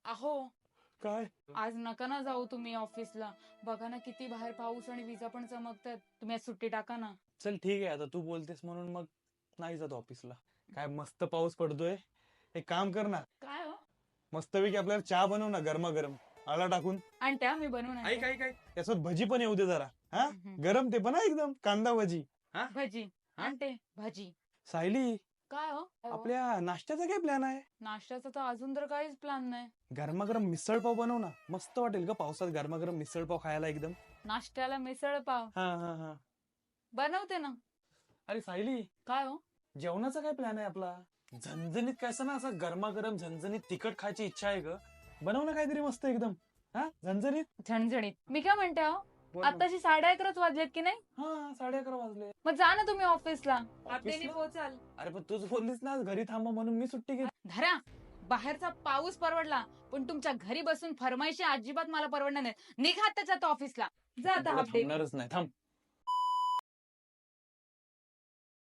अहो काय? आज नका ना जाऊ तुम्ही ऑफिसला. बघा ना किती बाहेर पाऊस आणि विजा पण चमकतात. तुम्ही आज सुट्टी टाका ना. चल ठीक आहे, आता तू बोलतेस म्हणून मग नाही जात ऑफिसला. काय मस्त पाऊस पडतोय. एक काम कर ना, काय हो? मस्तपैकी आपल्याला चहा बनव ना गरमागरम, आला टाकून. आणि त्या मी बनवून ऐक आणते. ऐक ऐक, त्याच्यात भजी पण येऊ दे जरा. हा, हम्म. गरम ते पण हा, एकदम कांदा भजी. हा भजी हा? आणते भजी. सायली, काय हो? आपल्या नाश्त्याचा काय प्लॅन आहे? नाश्त्याचा तर अजून तर काहीच प्लॅन नाही. गरमागरम मिसळ पाव बनव ना, मस्त वाटेल ग पावसात गरमागरम मिसळ पाव खायला एकदम. नाश्त्याला मिसळ पाव हा हा हा. बनवते ना. अरे सायली, काय हो? जेवणाचा काय प्लॅन आहे आपला? झणझणीत कसं ना, असं गरमागरम झणझणीत तिखट खायची इच्छा आहे ग. बनव ना काहीतरी मस्त एकदम. हा, झणझणीत. झणझणीत. मी काय म्हणते हो, बोल ना. आताशी 11:30 वाजलेत की नाही? हा, 11:30 वाजले. मग जा ना तुम्ही ऑफिसला. ऑफिसला? आपल्याने पोहोचाल. अरे पण तूच बोललीस ना आज घरी थांबा म्हणून, मी सुट्टी घेतली. धरा. बाहेरचा पाऊस परवडला पण तुमच्या घरी बसून फरमाईशी अजिबात मला परवडणार नाही. निघा त्याच्यात ऑफिसला. जा आता तुला हाफ डे. थांबणारच नाही, थांब.